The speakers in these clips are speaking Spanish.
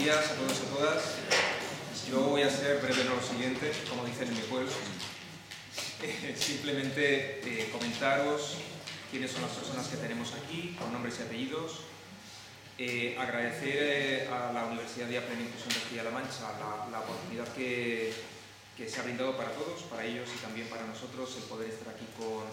días a todos y a todas. Yo voy a ser breve, no lo siguiente, como dicen en mi pueblo. Simplemente comentaros quiénes son las personas que tenemos aquí, con nombres y apellidos. Agradecer a la Universidad de Plena Inclusión de Castilla-La Mancha la oportunidad que se ha brindado para todos, para ellos y también para nosotros, el poder estar aquí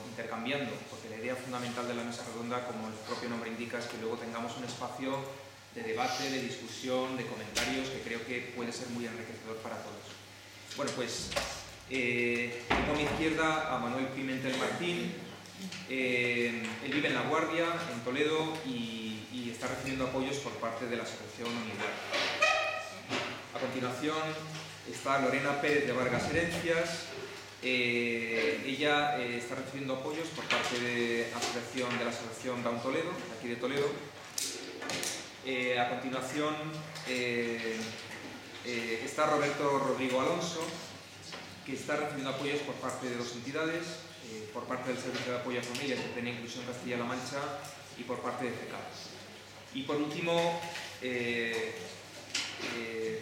intercambiando, porque la idea fundamental de la mesa redonda, como el propio nombre indica, es que luego tengamos un espacio de debate, de discusión, de comentarios, que creo que puede ser muy enriquecedor para todos. Bueno, pues tengo a mi izquierda a Manuel Pimentel Martín. Él vive en La Guardia, en Toledo, y está recibiendo apoyos por parte de la Asociación Unigual. A continuación está Lorena Pérez de Vargas Herencias. Ella está recibiendo apoyos por parte de la Asociación Down Toledo, de aquí de Toledo. A continuación está Roberto Rodrigo Alonso, que está recibiendo apoyos por parte de dos entidades, por parte del Servicio de Apoyo a Familias de Plena Inclusión Castilla-La Mancha y por parte de FECAP. Y por último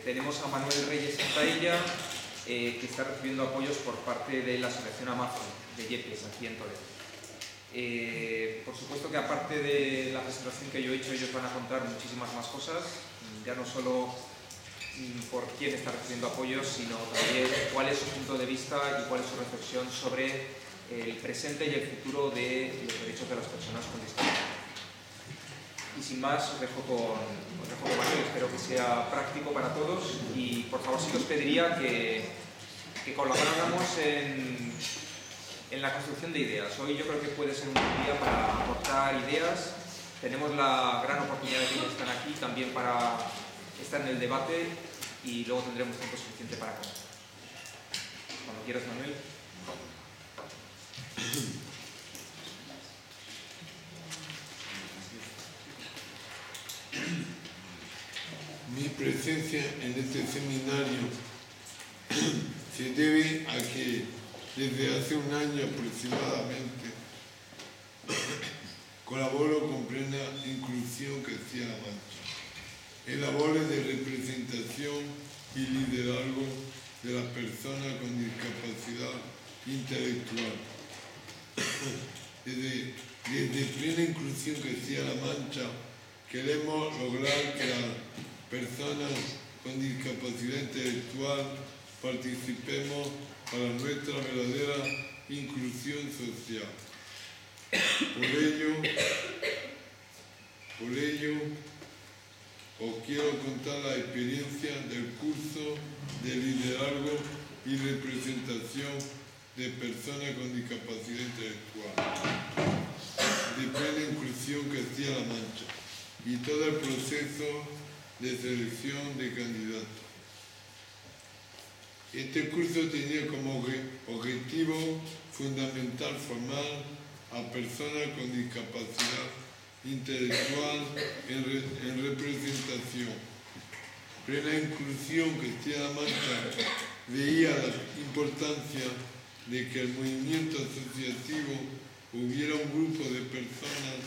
tenemos a Manuel Reyes Santaella, que está recibiendo apoyos por parte de la Asociación Amazon de Yepes, aquí en Toledo. Por supuesto que aparte de la presentación que yo he hecho, ellos van a contar muchísimas más cosas, ya no solo por quién está recibiendo apoyos, sino también cuál es su punto de vista y cuál es su reflexión sobre el presente y el futuro de los derechos de las personas con discapacidad. Y sin más, os dejo con Manuel, espero que sea práctico para todos y por favor sí os pediría que colaboráramos en la construcción de ideas. Hoy yo creo que puede ser un buen día para aportar ideas. Tenemos la gran oportunidad de que ellos están aquí también para estar en el debate y luego tendremos tiempo suficiente para comentar. Cuando quieras, Manuel. Mi presencia en este seminario se debe a que desde hace un año aproximadamente colaboro con Plena Inclusión Castilla-La Mancha en labores de representación y liderazgo de las personas con discapacidad intelectual. Desde Plena Inclusión Castilla-La Mancha queremos lograr que las personas con discapacidad intelectual participemos para nuestra verdadera inclusión social. Por ello, os quiero contar la experiencia del curso de liderazgo y representación de personas con discapacidad intelectual de Plena Inclusión Castilla-La Mancha y todo el proceso de selección de candidatos. Este curso tenía como objetivo fundamental formar a personas con discapacidad intelectual en representación. Plena Inclusión Castilla-La Mancha veía la importancia de que el movimiento asociativo hubiera un grupo de personas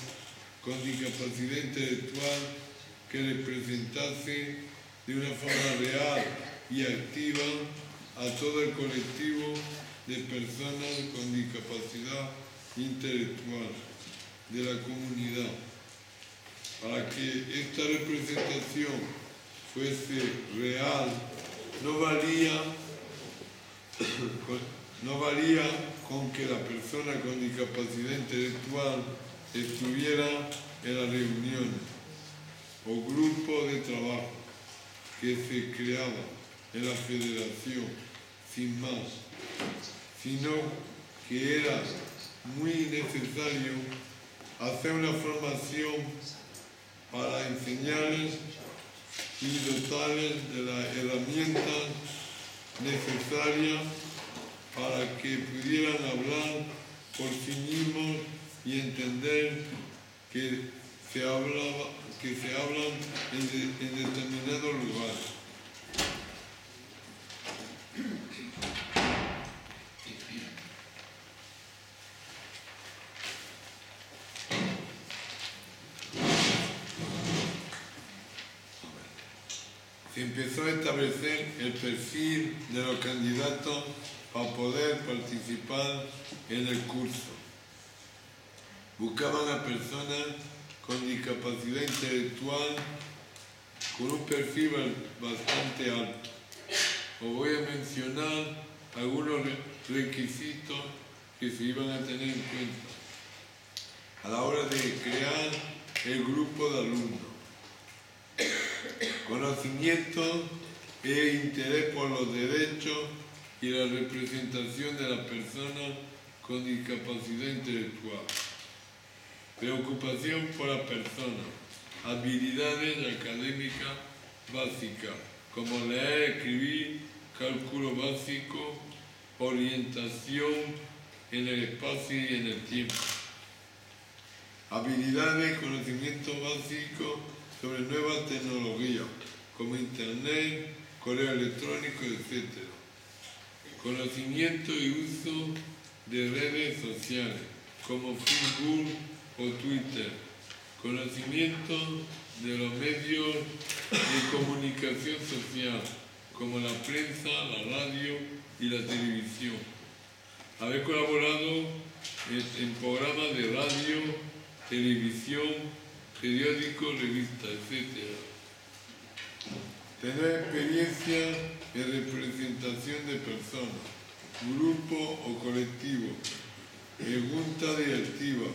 con discapacidad intelectual que representase de una forma real y activa a todo el colectivo de personas con discapacidad intelectual de la comunidad. Para que esta representación fuese real, no valía con que la persona con discapacidad intelectual estuviera en las reuniones o grupos de trabajo que se creaban en la federación, sin más, sino que era muy necesario hacer una formación para enseñarles y dotarles de las herramientas necesarias para que pudieran hablar por sí mismos y entender que se hablan en determinados lugares. se empezó a establecer el perfil de los candidatos para poder participar en el curso. Buscaban a personas con discapacidad intelectual con un perfil bastante alto. Os voy a mencionar algunos requisitos que se iban a tener en cuenta a la hora de crear el grupo de alumnos. Conocimiento e interés por los derechos y la representación de las personas con discapacidad intelectual. Preocupación por las personas. Habilidades académicas básicas, como leer, escribir, cálculo básico, orientación en el espacio y en el tiempo. Habilidades, conocimiento básico sobre nuevas tecnologías, como Internet, correo electrónico, etc. Conocimiento y uso de redes sociales, como Facebook o Twitter. Conocimiento de los medios de comunicación social, como la prensa, la radio y la televisión. Haber colaborado en programas de radio, televisión, periódicos, revistas, etc. Tener experiencia en representación de personas, grupo o colectivo, en junta directiva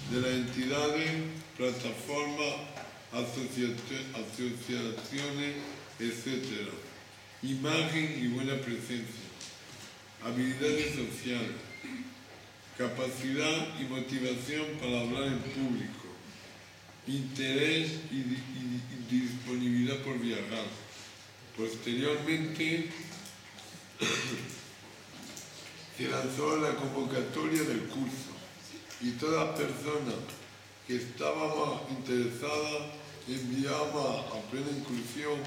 de las entidades, plataformas, asociaciones, etc. Imagen y buena presencia. Habilidades sociales. Capacidad y motivación para hablar en público. Interés y disponibilidad por viajar. Posteriormente, se lanzó la convocatoria del curso y todas las personas que estábamos interesadas enviamos a plena inclusión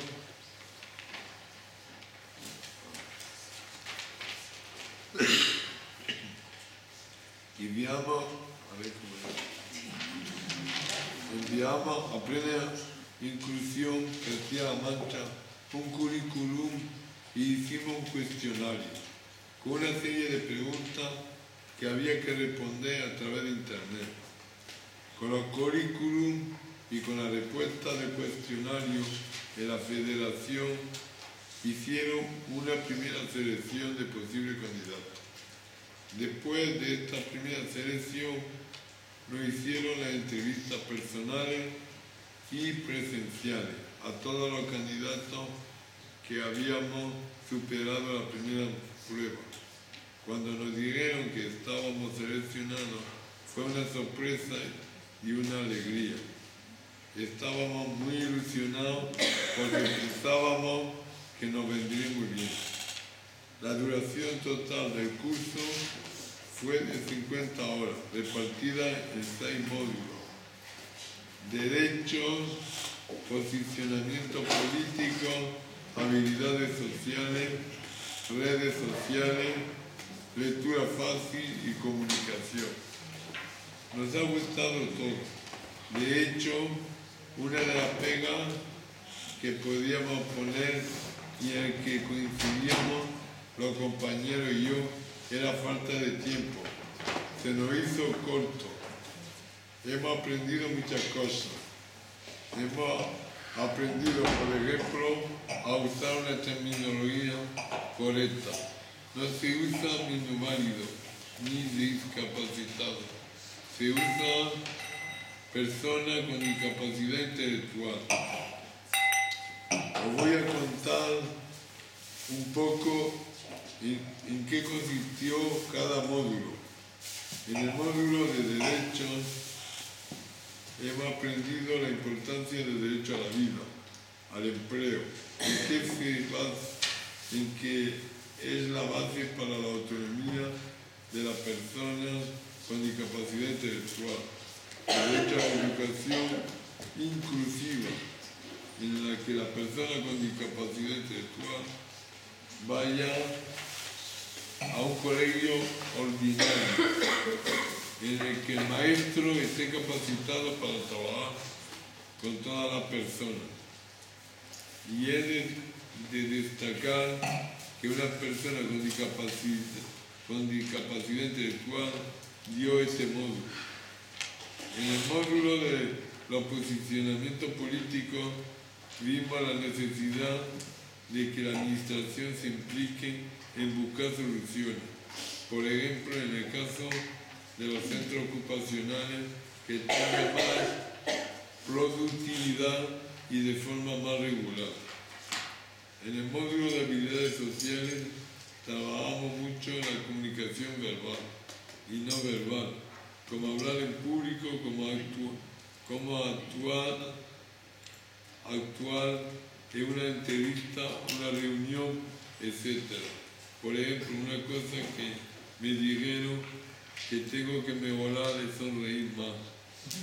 enviamos a plena inclusión Castilla-La Mancha un currículum y hicimos un cuestionario con una serie de preguntas que había que responder a través de internet. Con los currículum y con la respuesta del cuestionario de la Federación hicieron una primera selección de posibles candidatos. Después de esta primera selección nos hicieron las entrevistas personales y presenciales a todos los candidatos que habíamos superado la primera prueba. Cuando nos dijeron que estábamos seleccionados fue una sorpresa y una alegría. Estábamos muy ilusionados porque pensábamos que nos vendría muy bien. La duración total del curso fue de 50 horas, repartida en 6 módulos. Derechos, posicionamiento político, habilidades sociales, redes sociales, lectura fácil y comunicación. Nos ha gustado todo. De hecho, una de las pegas que podíamos poner y en el que coincidíamos los compañeros y yo era falta de tiempo. Se nos hizo corto. Hemos aprendido muchas cosas. Hemos aprendido, por ejemplo, a usar una terminología correcta. No se usa minusválido ni discapacitado. Se usa persona con discapacidad intelectual. Os voy a contar un poco en qué consistió cada módulo. En el módulo de derechos hemos aprendido la importancia del derecho a la vida, al empleo, en que es la base para la autonomía de las personas con discapacidad intelectual. Derecho a la educación inclusiva, en la que la persona con discapacidad intelectual vaya a un colegio ordinario, en el que el maestro esté capacitado para trabajar con todas las personas. y he de destacar que una persona con discapacidad intelectual dio ese módulo. En el módulo de los posicionamientos políticos vimos la necesidad de que la administración se implique en buscar soluciones. Por ejemplo, en el caso de los centros ocupacionales, que tengan más productividad y de forma más regular. En el módulo de habilidades sociales trabajamos mucho en la comunicación verbal y no verbal, como hablar en público, como actuar en una entrevista, una reunión, etc. Por ejemplo, una cosa que me dijeron que tengo que mejorar es sonreír más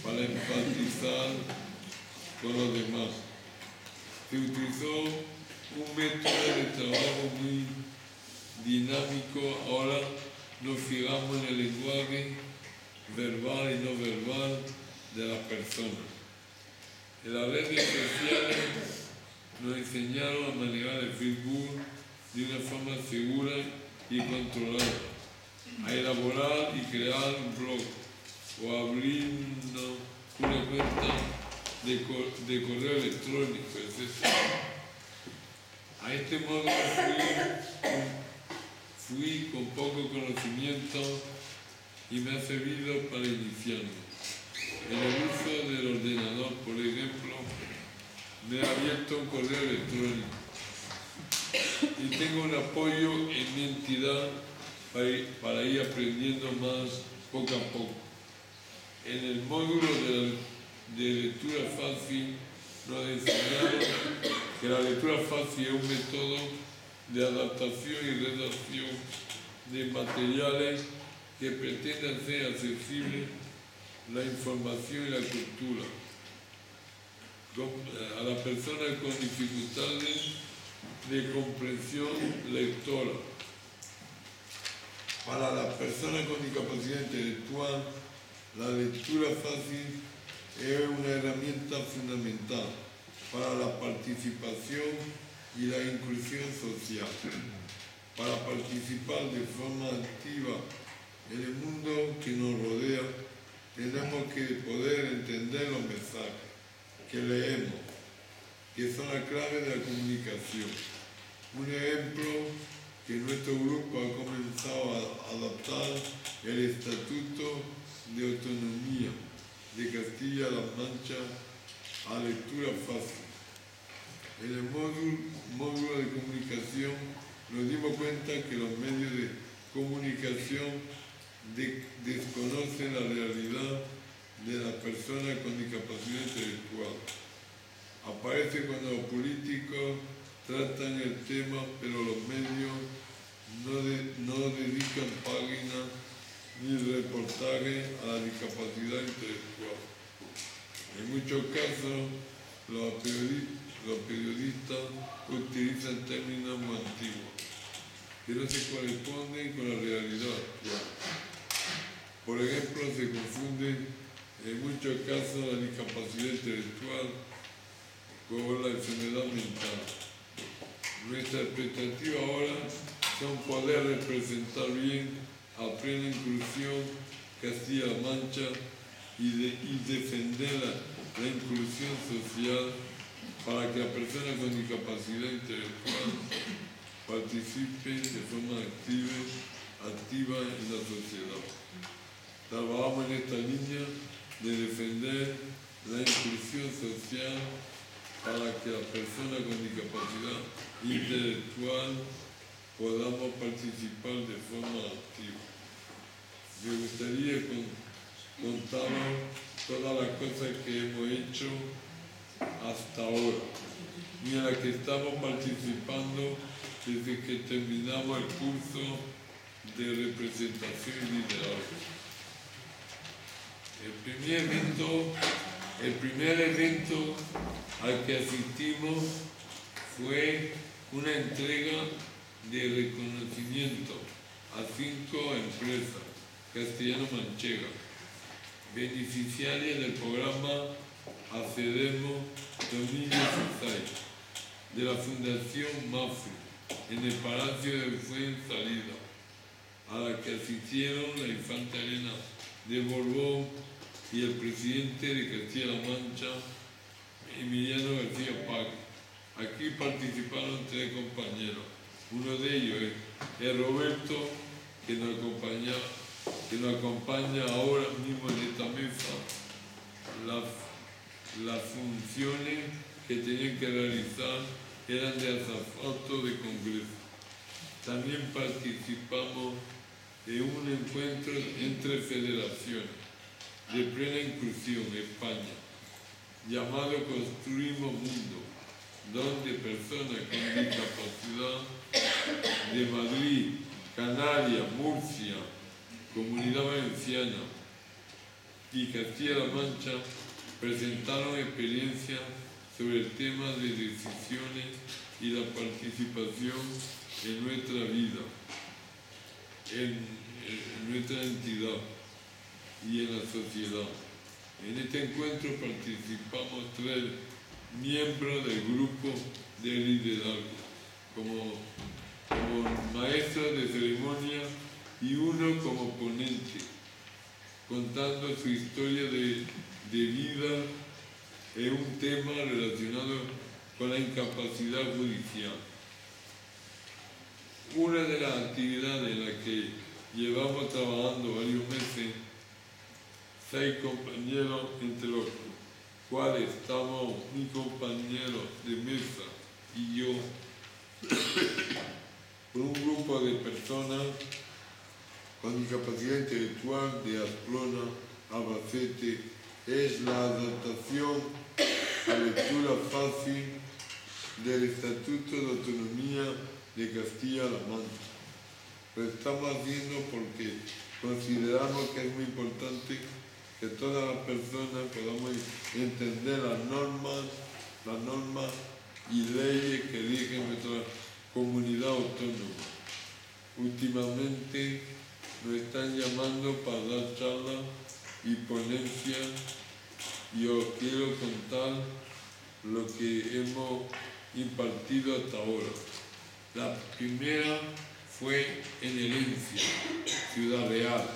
para empatizar con los demás. Se utilizó un método de trabajo muy dinámico. Ahora nos fijamos en el lenguaje verbal y no verbal de las personas. En las redes sociales nos enseñaron a manejar el Facebook de una forma segura y controlada, a elaborar y crear un blog o abrirnos una cuenta de correo electrónico, etc. A este modo fui con poco conocimiento y me ha servido para iniciarme. En el uso del ordenador, por ejemplo, me he abierto un correo electrónico y tengo un apoyo en mi entidad para ir aprendiendo más poco a poco. En el módulo de lectura fácil nos enseñaron que la lectura fácil es un método de adaptación y redacción de materiales que pretenden hacer accesible la información y la cultura a las personas con dificultades de comprensión lectora. Para las personas con discapacidad intelectual, la lectura fácil es una herramienta fundamental para la participación y la inclusión social. Para participar de forma activa en el mundo que nos rodea, tenemos que poder entender los mensajes que leemos, que son la clave de la comunicación. Un ejemplo que nuestro grupo ha comenzado a adaptar el Estatuto de Autonomía de Castilla-La Mancha a lectura fácil. En el módulo de comunicación nos dimos cuenta que los medios de comunicación desconocen la realidad de las personas con discapacidad intelectual. Aparece cuando los políticos tratan el tema, pero los medios no dedican páginas ni reportajes a la discapacidad intelectual. En muchos casos, los periodistas utilizan términos muy antiguos que no se corresponden con la realidad actual. Por ejemplo, se confunde en muchos casos la discapacidad intelectual con la enfermedad mental. Nuestra expectativa ahora son poder representar bien a plena inclusión Castilla-La Mancha y defender la inclusión social para que las personas con discapacidad intelectual participen de forma activa en la sociedad. Trabajamos en esta línea de defender la inclusión social para que las personas con discapacidad intelectual podamos participar de forma activa. Me gustaría contaros todas las cosas que hemos hecho hasta ahora, y en las que estamos participando desde que terminamos el curso de representación y liderazgo. El primer evento al que asistimos fue una entrega de reconocimiento a 5 empresas castellano-manchegas, beneficiarias del programa Accedemos 2016. de la Fundación MAFRE en el Palacio de Fuensalida, a la que asistieron la infanta Elena de Borbón y el presidente de Castilla-La Mancha, Emiliano García Pague. Aquí participaron 3 compañeros. Uno de ellos es Roberto, que nos acompaña ahora mismo en esta mesa. Las funciones que tenían que realizar eran de azafato de congreso. También participamos en un encuentro entre federaciones de plena inclusión en España, llamado Construimos Mundo, donde personas con discapacidad de Madrid, Canarias, Murcia, Comunidad Valenciana y Castilla-La Mancha presentaron experiencias sobre el tema de decisiones y la participación en nuestra vida, en nuestra entidad y en la sociedad. En este encuentro participamos 3 miembros del grupo de liderazgo, como maestro de ceremonia y uno como ponente, contando su historia de vida en un tema relacionado con la incapacidad judicial. Una de las actividades en las que llevamos trabajando varios meses, 6 compañeros, entre los cuales estamos mi compañero de mesa y yo, con un grupo de personas con discapacidad intelectual de Asplona, Albacete, es la adaptación a lectura fácil del Estatuto de Autonomía de Castilla-La Mancha. Lo estamos haciendo porque consideramos que es muy importante que todas las personas podamos entender las normas y leyes que rigen nuestra comunidad autónoma. Últimamente nos están llamando para dar charlas y ponencias y os quiero contar lo que hemos impartido hasta ahora. La primera fue en Herencia, Ciudad Real,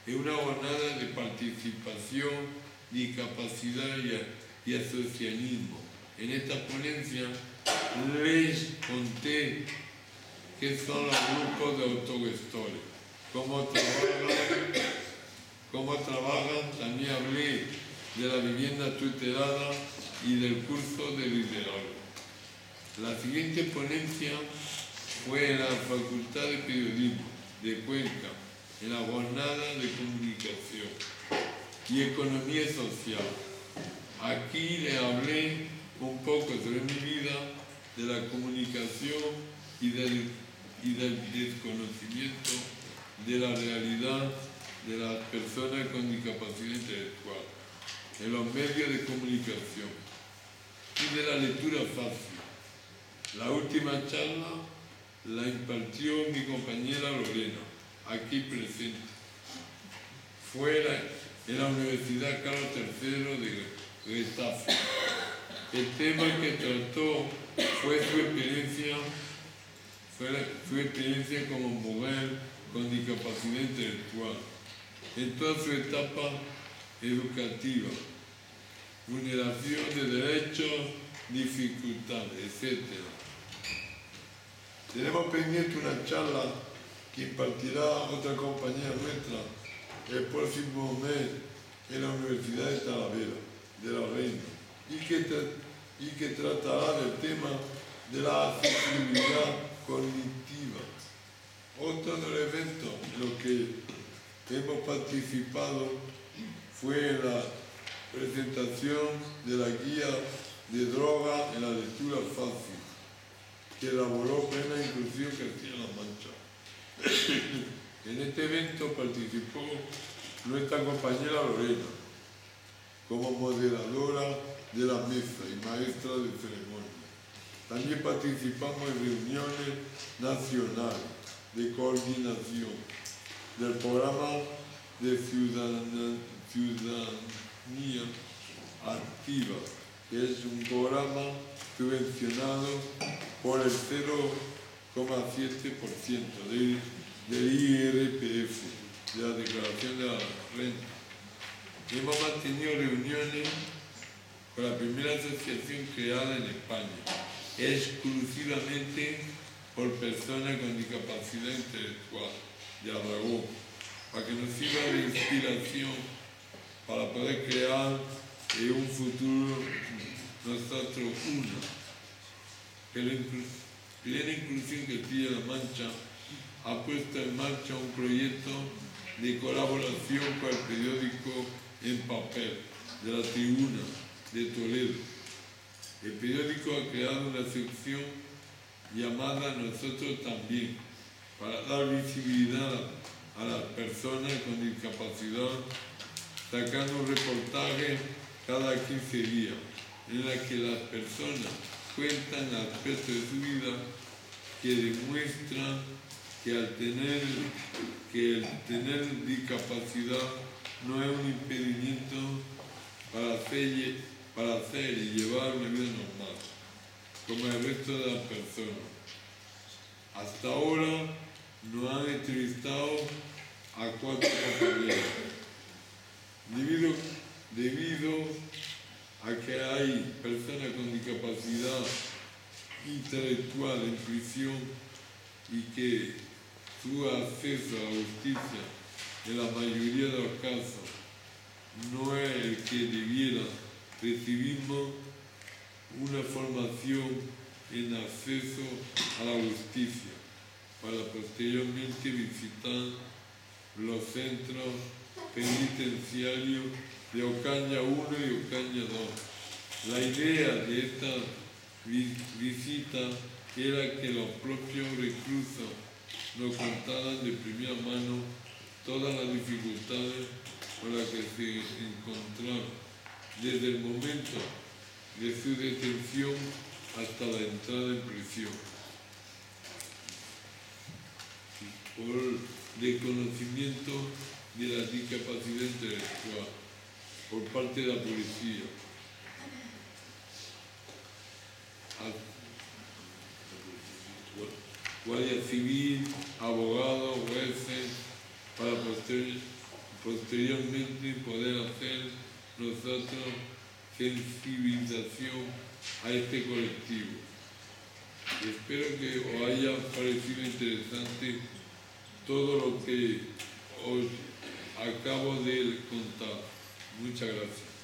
en una jornada de participación, discapacidad y asociacionismo. En esta ponencia les conté qué son los grupos de autogestores, cómo trabajan, también hablé de la vivienda tutelada y del curso de liderazgo. La siguiente ponencia fue en la Facultad de Periodismo de Cuenca, en la jornada de comunicación y economía social. Aquí le hablé un poco sobre mi vida, de la comunicación y del desconocimiento de la realidad de las personas con discapacidad intelectual en los medios de comunicación y de la lectura fácil. La última charla la impartió mi compañera Lorena, aquí presente. Fue en la Universidad Carlos III de Getafe. El tema que trató fue su experiencia como mujer con discapacidad intelectual en toda su etapa educativa, vulneración de derechos, dificultades, etc. Tenemos pendiente una charla que impartirá otra compañera nuestra el próximo mes en la Universidad de Talavera, de la Reina, y que tratará del tema de la accesibilidad cognitiva. Otro de los eventos en los que hemos participado fue en la presentación de la guía de droga en la lectura fácil, que elaboró Plena Inclusión Castilla-La Mancha. En este evento participó nuestra compañera Lorena, como moderadora de la mesa y maestra de ceremonia. También participamos en reuniones nacionales de coordinación del programa de ciudadanía activa, que es un programa subvencionado por el 0,7% del IRPF, de la Declaración de la Renta. Hemos mantenido reuniones con la primera asociación creada en España, exclusivamente por personas con discapacidad intelectual de Aragón, para que nos sirva de inspiración para poder crear en un futuro nosotros una. Plena Inclusión Castilla-La Mancha ha puesto en marcha un proyecto de colaboración con el periódico en papel de La Tribuna de Toledo. El periódico ha creado una sección llamada Nosotros También, para dar visibilidad a las personas con discapacidad, sacando un reportaje cada 15 días, en la que las personas cuentan aspectos de su vida que demuestran que el tener discapacidad no es un impedimento para hacer y llevar una vida normal, como el resto de las personas. Hasta ahora nos han entrevistado a 4 compañeros. Debido a que hay personas con discapacidad intelectual en prisión y que su acceso a la justicia en la mayoría de los casos no es el que debiera, recibimos una formación en acceso a la justicia para posteriormente visitar los centros penitenciarios de Ocaña 1 y Ocaña 2. La idea de esta visita era que los propios reclusos nos contaran de primera mano todas las dificultades con las que se encontraron desde el momento de su detención hasta la entrada en prisión, por desconocimiento de la discapacidad intelectual por parte de la policía, Guardia Civil, abogados, jueces, para posteriormente poder hacer nosotros sensibilización a este colectivo. Espero que os haya parecido interesante todo lo que os acabo de contar. Muchas gracias.